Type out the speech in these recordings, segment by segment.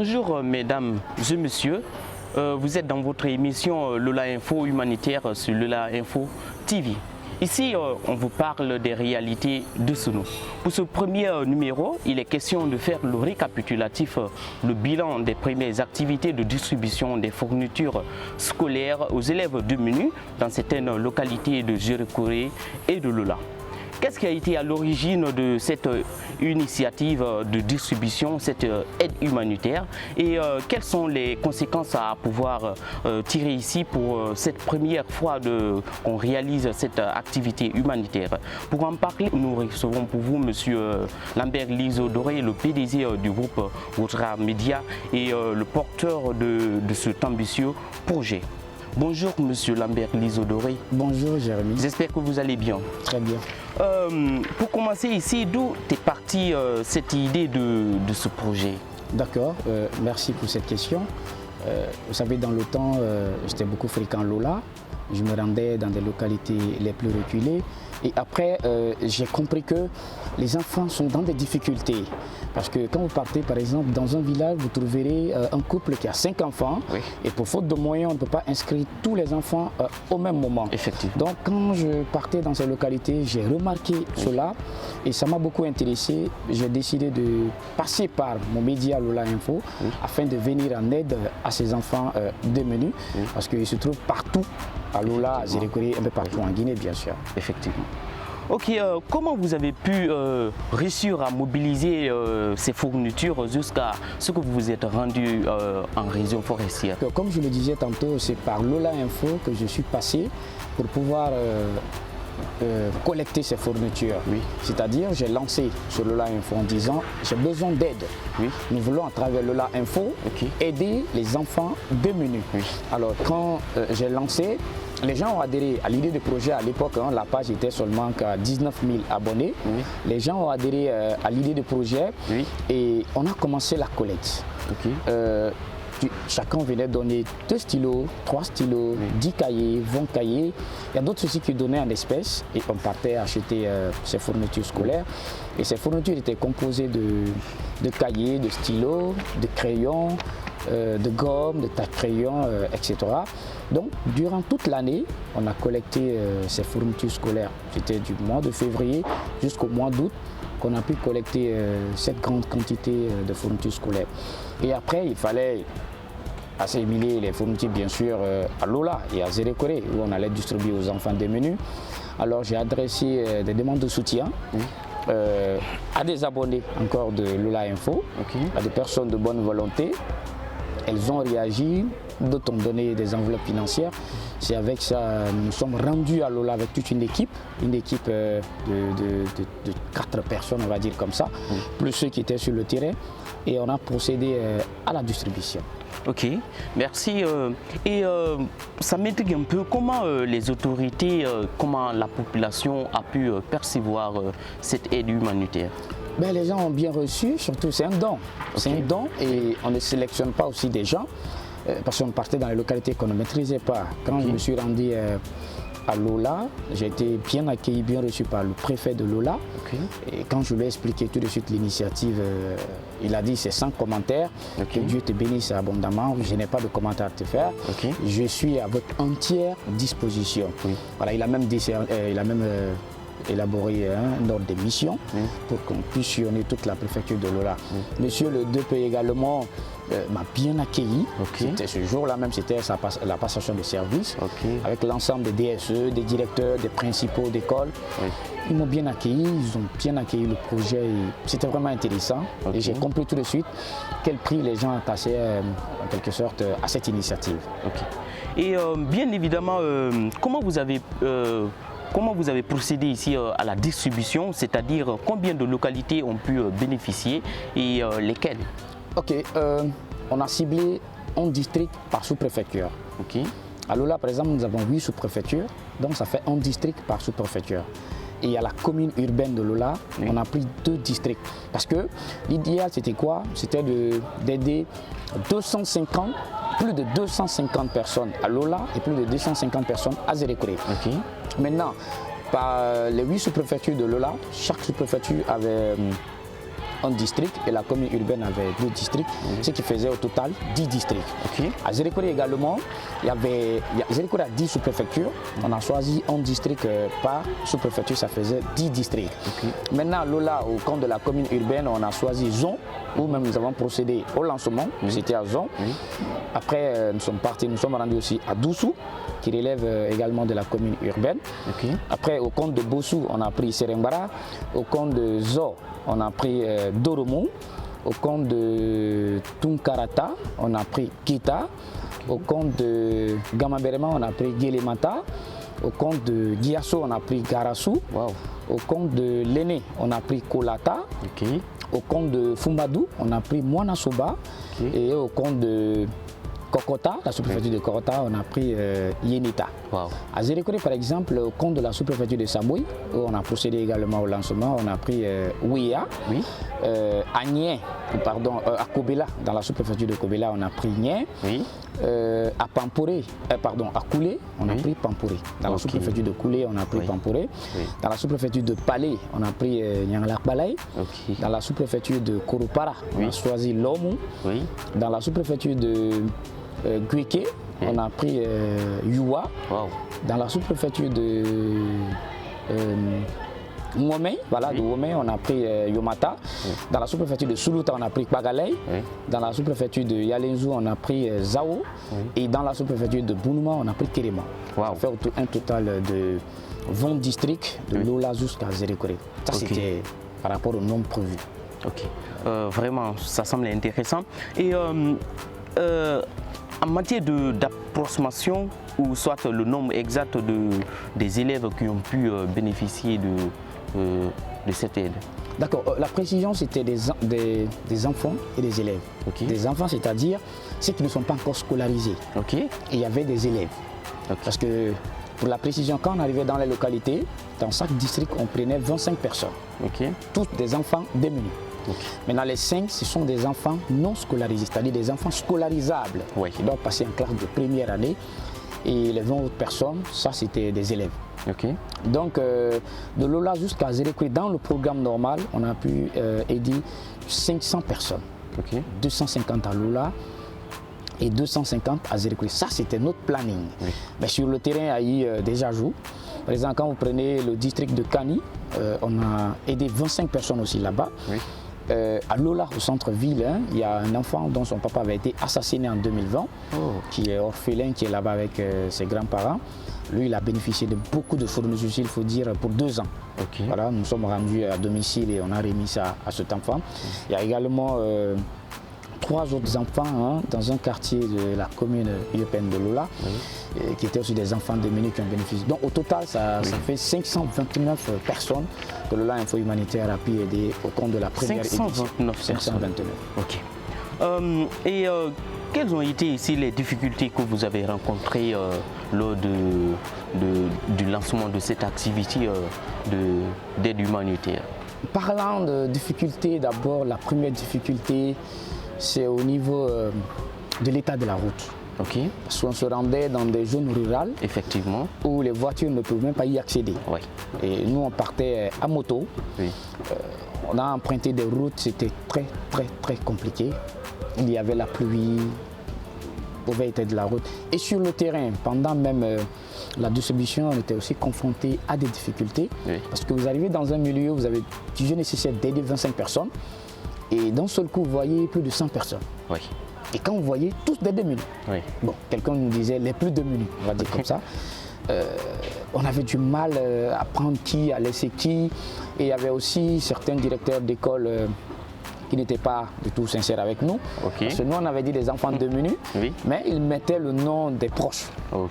Bonjour mesdames et messieurs, vous êtes dans votre émission Lola Info Humanitaire sur Lola Info TV. Ici, on vous parle des réalités de Sounou. Pour ce premier numéro, il est question de faire le récapitulatif, le bilan des premières activités de distribution des fournitures scolaires aux élèves démunis dans certaines localités de Djerekouré et de Lola. Qu'est-ce qui a été à l'origine de cette initiative de distribution, cette aide humanitaire et quelles sont les conséquences à pouvoir tirer ici pour cette première fois qu'on réalise cette activité humanitaire? Pour en parler, nous recevons pour vous M. Lambert Lizo-Doré, le PDG du groupe Outra Media et le porteur de cet ambitieux projet. Bonjour Monsieur Lambert Lizo-Doré. Bonjour Jérémy. J'espère que vous allez bien. Très bien. Pour commencer ici, d'où est partie cette idée de ce projet? D'accord, merci pour cette question. Vous savez, dans le temps, j'étais beaucoup fréquent Lola. Je me rendais dans des localités les plus reculées. Et après, j'ai compris que les enfants sont dans des difficultés. Parce que quand vous partez, par exemple, dans un village, vous trouverez un couple qui a 5 enfants. Oui. Et pour faute de moyens, on ne peut pas inscrire tous les enfants au même moment. Effectivement. Donc, quand je partais dans ces localités, j'ai remarqué cela. Et ça m'a beaucoup intéressé. J'ai décidé de passer par mon média Lola Info afin de venir en aide à ces enfants démunis. Parce qu'ils se trouvent partout. À Lola, à Djerekouré, un peu partout en Guinée, bien sûr. Effectivement. Ok, comment vous avez pu réussir à mobiliser ces fournitures jusqu'à ce que vous vous êtes rendu en région forestière? Comme je le disais tantôt, c'est par Lola Info que je suis passé pour pouvoir collecter ces fournitures. Oui. C'est-à-dire, j'ai lancé sur Lola Info en disant j'ai besoin d'aide. Oui. Nous voulons à travers Lola Info aider les enfants démunis. Oui. Alors, quand j'ai lancé, les gens ont adhéré à l'idée de projet. À l'époque, la page était seulement qu'à 19 000 abonnés. Oui. Les gens ont adhéré à l'idée de projet et on a commencé la collecte. Chacun venait donner 2 stylos, 3 stylos, 10 cahiers, 20 cahiers. Il y a d'autres aussi qui donnaient en espèces et on partait acheter ces fournitures scolaires. Et ces fournitures étaient composées de cahiers, de stylos, de crayons, de gomme, de taille-crayon, etc. Donc, durant toute l'année, on a collecté ces fournitures scolaires. C'était du mois de février jusqu'au mois d'août qu'on a pu collecter cette grande quantité de fournitures scolaires. Et après, il fallait assimiler les fournitures, bien sûr, à Lola et à Djerekouré, où on allait distribuer aux enfants démunis. Alors, j'ai adressé des demandes de soutien. À des abonnés encore de Lola Info, à des personnes de bonne volonté. Elles ont réagi, d'autres ont donné des enveloppes financières. C'est avec ça nous sommes rendus à Lola avec toute une équipe de 4 personnes, on va dire comme ça, plus ceux qui étaient sur le terrain. Et on a procédé à la distribution. Ok, merci. Ça m'intrigue un peu comment les autorités, comment la population a pu percevoir cette aide humanitaire. Ben, les gens ont bien reçu, surtout c'est un don. C'est un don et on ne sélectionne pas aussi des gens parce qu'on partait dans les localités qu'on ne maîtrisait pas. Quand je me suis rendu à Lola, j'ai été bien accueilli, bien reçu par le préfet de Lola. Et quand je lui ai expliqué tout de suite l'initiative, il a dit c'est sans commentaire, que Dieu te bénisse abondamment, je n'ai pas de commentaire à te faire, je suis à votre entière disposition. Voilà, il a même élaborer un ordre de mission pour qu'on puisse sillonner toute la préfecture de Lola. Monsieur le DP également m'a bien accueilli. C'était ce jour-là même, c'était la passation de service avec l'ensemble des DSE, des directeurs, des principaux d'école. Ils m'ont bien accueilli, ils ont bien accueilli le projet. C'était vraiment intéressant. Et j'ai compris tout de suite quel prix les gens attachaient en quelque sorte à cette initiative. Et bien évidemment, comment vous avez procédé ici à la distribution, c'est-à-dire combien de localités ont pu bénéficier et lesquelles? On a ciblé un district par sous-préfecture. À Lola, par exemple, nous avons 8 sous-préfectures, donc ça fait un district par sous-préfecture. Et à la commune urbaine de Lola, on a pris 2 districts. Parce que l'idéal, c'était quoi? C'était d'aider plus de 250 personnes à Lola et plus de 250 personnes à Djerekouré. Maintenant, par les 8 sous-préfectures de Lola, chaque sous-préfecture avait un district et la commune urbaine avait 2 districts, ce qui faisait au total 10 districts. À Zérékoré également, Zérékoré a 10 sous-préfectures. On a choisi un district par sous-préfecture, ça faisait 10 districts. Maintenant, Lola, au compte de la commune urbaine, on a choisi Zon, où même nous avons procédé au lancement, c'était à Zon. Après, nous sommes rendus aussi à Doussou, qui relève également de la commune urbaine. Après, au compte de Bossou, on a pris Serengbara. Au compte de Zo, on a pris Doromo. Au compte de Tunkarata, on a pris Kita. Au compte de Gamaberema, on a pris Guélémata. Au compte de Giasso, on a pris Garassou. Au compte de Léné, on a pris Kolata. Au compte de Fumbadou, on a pris Moanasoba. Et au compte de Kokota, la sous-préfecture de Kokota, on a pris Yenita. À Zérékoré, par exemple, au compte de la sous-préfecture de Samoui, où on a procédé également au lancement, on a pris Ouia. À Nien, à Kobela, dans la sous-préfecture de Kobela, on a pris Nien. À Pamporé, à Koulé, on a pris Pamporé. Dans la sous-préfecture de Koulé, on a pris Pamporé. Dans la sous-préfecture de Palais, on a pris Nyanglak Balay. Dans la sous-préfecture de Koropara, on a choisi Lomou. Dans la sous-préfecture de Guéké, on a pris Youa. Dans la sous-préfecture de Ngomé, de Ngomé, on a pris Yomata. Dans la sous-préfecture de Suluta, on a pris Pagalay. Dans la sous-préfecture de Yalenzou, on a pris Zao. Et dans la sous-préfecture de Bounouma, on a pris Kéréma. Ça fait un total de 20 districts de Lola jusqu'à Zérékoré. Ça, c'était par rapport au nombre prévu. Vraiment, ça semble intéressant. Et en matière d'approximation, ou soit le nombre exact des élèves qui ont pu bénéficier de cette aide? D'accord, la précision c'était des enfants et des élèves. Des enfants, c'est-à-dire ceux qui ne sont pas encore scolarisés. Et il y avait des élèves. Parce que pour la précision, quand on arrivait dans les localités, dans chaque district, on prenait 25 personnes. Tous des enfants démunis. Maintenant, les 5, ce sont des enfants non scolarisés, c'est-à-dire des enfants scolarisables qui doivent passer en classe de première année. Et les 20 autres personnes, ça c'était des élèves. Donc, de Lola jusqu'à Zérékoré, dans le programme normal, on a pu aider 500 personnes. 250 à Lola et 250 à Zérékoré. Ça, c'était notre planning. Mais sur le terrain, il y a eu des ajouts. Par exemple, quand vous prenez le district de Kani, on a aidé 25 personnes aussi là-bas. À Lola, au centre-ville, il y a un enfant dont son papa avait été assassiné en 2020, qui est orphelin, qui est là-bas avec ses grands-parents. Lui, il a bénéficié de beaucoup de fournitures, il faut dire, pour 2 ans. Voilà, nous sommes rendus à domicile et on a remis ça à cet enfant. Il y a également 3 autres enfants dans un quartier de la commune urbaine de Lola, qui étaient aussi des enfants démunis qui ont bénéficié. Donc au total, ça fait 529 personnes que Lola Info Humanitaire a pu aider au compte de la première édition. 529. Et quelles ont été ici les difficultés que vous avez rencontrées lors du lancement de cette activité d'aide humanitaire? Parlant de difficultés, d'abord la première difficulté, c'est au niveau de l'état de la route. Parce qu'on se rendait dans des zones rurales, effectivement, où les voitures ne peuvent même pas y accéder. Et nous, on partait à moto. On a emprunté des routes, c'était très compliqué. Il y avait la pluie, mauvais état de la route. Et sur le terrain, pendant même la distribution, on était aussi confronté à des difficultés. Parce que vous arrivez dans un milieu, vous avez jugé nécessaire d'aider 25 personnes. Et d'un seul coup, vous voyez plus de 100 personnes. Et quand vous voyez tous des démunis, bon, quelqu'un nous disait les plus démunis, on va dire comme ça, on avait du mal à prendre qui, à laisser qui. Et il y avait aussi certains directeurs d'école qui n'étaient pas du tout sincères avec nous. Parce que nous, on avait dit des enfants démunis, mais ils mettaient le nom des proches,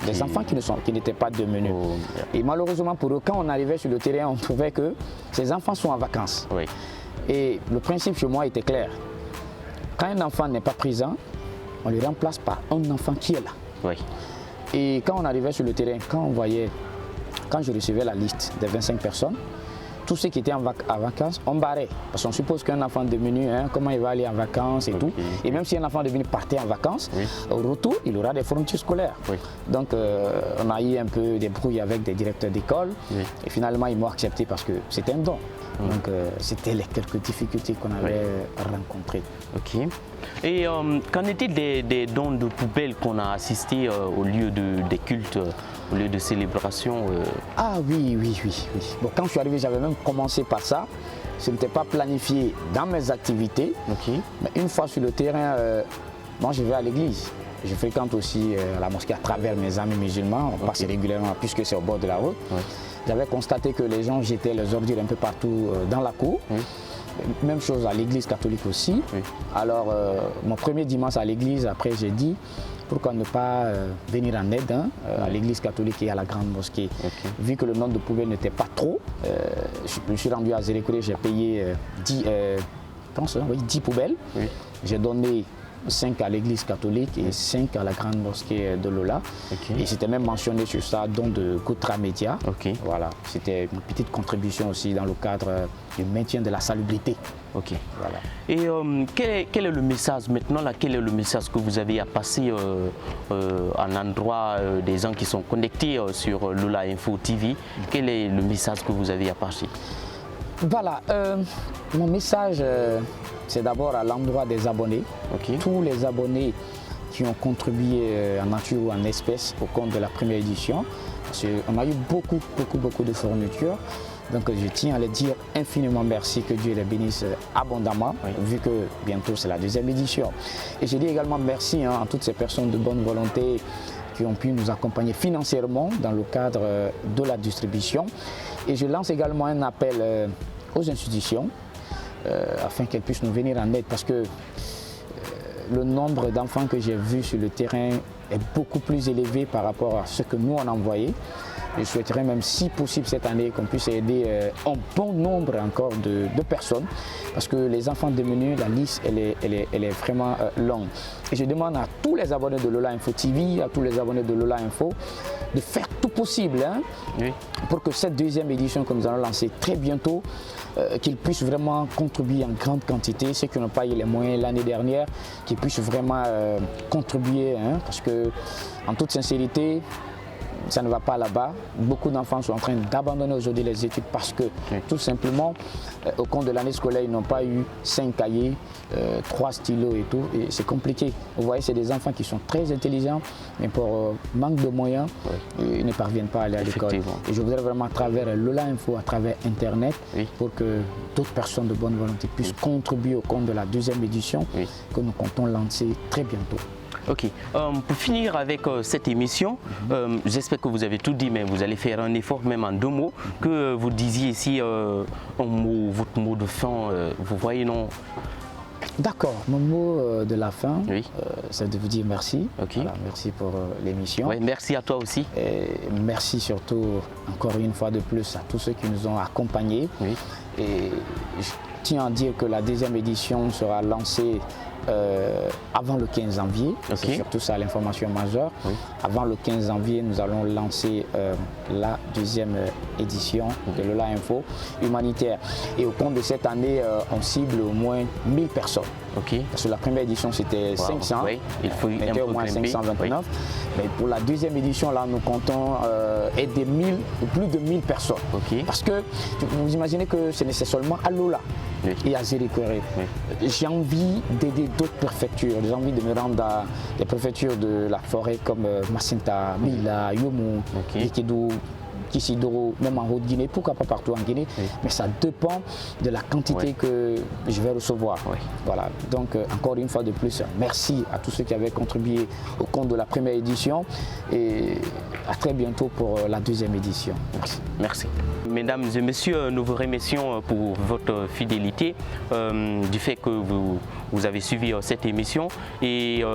des enfants qui n'étaient pas démunis. Et malheureusement pour eux, quand on arrivait sur le terrain, on trouvait que ces enfants sont en vacances. Et le principe chez moi était clair. Quand un enfant n'est pas présent, on ne le remplace par un enfant qui est là. Et quand on arrivait sur le terrain, quand je recevais la liste des 25 personnes, tous ceux qui étaient en vacances, on barrait. Parce qu'on suppose qu'un enfant démuni, comment il va aller en vacances et tout. Et même si un enfant démuni partait en vacances, au retour, il aura des fournitures scolaires. Donc on a eu un peu des brouilles avec des directeurs d'école. Et finalement, ils m'ont accepté parce que c'était un don. Donc c'était les quelques difficultés qu'on avait rencontrées. Ok. Et qu'en est-il des dons de poubelles qu'on a assistés au lieu des cultes, au lieu de célébrations Ah oui. Bon, quand je suis arrivé, j'avais même commencé par ça. Ce n'était pas planifié dans mes activités. Mais une fois sur le terrain, moi je vais à l'église. Je fréquente aussi la mosquée à travers mes amis musulmans. On passe régulièrement puisque c'est au bord de la route. J'avais constaté que les gens jetaient les ordures un peu partout dans la cour. Même chose à l'église catholique aussi. Alors, mon premier dimanche à l'église, après j'ai dit, pourquoi ne pas venir en aide à l'église catholique et à la grande mosquée. Vu que le nombre de poubelles n'était pas trop, je me suis rendu à Zérékouré, j'ai payé 10 poubelles. J'ai donné 5 à l'église catholique et 5 à la grande mosquée de Lola. Et c'était même mentionné sur ça, don de Koutra Média. Voilà, c'était une petite contribution aussi dans le cadre du maintien de la salubrité. Voilà. Et quel est le message maintenant là, quel est le message que vous avez à passer en endroit des gens qui sont connectés sur Lola Info TV? Quel est le message que vous avez à passer? Voilà, mon message, c'est d'abord à l'endroit des abonnés. Tous les abonnés qui ont contribué en nature ou en espèces au compte de la première édition. Parce qu'on a eu beaucoup de fournitures. Donc je tiens à les dire infiniment merci, que Dieu les bénisse abondamment, vu que bientôt c'est la deuxième édition. Et je dis également merci à toutes ces personnes de bonne volonté qui ont pu nous accompagner financièrement dans le cadre de la distribution. Et je lance également un appel aux institutions afin qu'elles puissent nous venir en aide, parce que le nombre d'enfants que j'ai vus sur le terrain est beaucoup plus élevé par rapport à ce que nous on a envoyé. Je souhaiterais même, si possible cette année, qu'on puisse aider un bon nombre encore de personnes, parce que les enfants démunis, la liste elle est vraiment longue. Et je demande à tous les abonnés de Lola Info TV, à tous les abonnés de Lola Info, de faire tout possible pour que cette deuxième édition que nous allons lancer très bientôt, qu'ils puissent vraiment contribuer en grande quantité. Ceux qui n'ont pas eu les moyens l'année dernière, qu'ils puissent vraiment contribuer, parce que, en toute sincérité, ça ne va pas là-bas. Beaucoup d'enfants sont en train d'abandonner aujourd'hui les études parce que tout simplement, au cours de l'année scolaire, ils n'ont pas eu 5 cahiers, 3 stylos et tout. Et c'est compliqué. Vous voyez, c'est des enfants qui sont très intelligents, mais pour manque de moyens, ils ne parviennent pas à aller à l'école. Et je voudrais vraiment, à travers Lola Info, à travers Internet, pour que d'autres personnes de bonne volonté puissent contribuer au compte de la deuxième édition que nous comptons lancer très bientôt. Ok. Pour finir avec cette émission, j'espère que vous avez tout dit, mais vous allez faire un effort, même en 2 mots, que vous disiez ici votre mot de fin. Vous voyez, non? D'accord. Mon mot de la fin, c'est de vous dire merci. Voilà, merci pour l'émission. Merci à toi aussi. Et merci surtout, encore une fois de plus, à tous ceux qui nous ont accompagnés. Et je tiens à dire que la deuxième édition sera lancée avant le 15 janvier, c'est surtout ça l'information majeure. Avant le 15 janvier, nous allons lancer la deuxième édition de Lola Info humanitaire. Et au cours de cette année, on cible au moins 1000 personnes. Parce que la première édition c'était 500, il faut était au moins 529. Mais pour la deuxième édition, là, nous comptons aider plus de 1000 personnes. Parce que vous imaginez que ce n'est seulement à Lola et à Zérékouré. J'ai envie d'aider d'autres préfectures. J'ai envie de me rendre dans les préfectures de la forêt comme Macenta, Mila, Yomu, Ikedou, Kisidoro, même en Haute-Guinée, pourquoi pas partout en Guinée, mais ça dépend de la quantité que je vais recevoir. Voilà. Donc encore une fois de plus, merci à tous ceux qui avaient contribué au compte de la première édition et à très bientôt pour la deuxième édition. Merci. Mesdames et messieurs, nous vous remercions pour votre fidélité, du fait que vous avez suivi cette émission et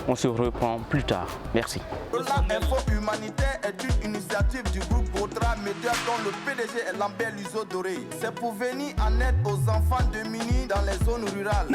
on se reprend plus tard. Merci. Lola Info Humanitaire est une initiative du groupe Koutra Média dont le PDG est Lambert Luzo Doré. C'est pour venir en aide aux enfants démunis dans les zones rurales.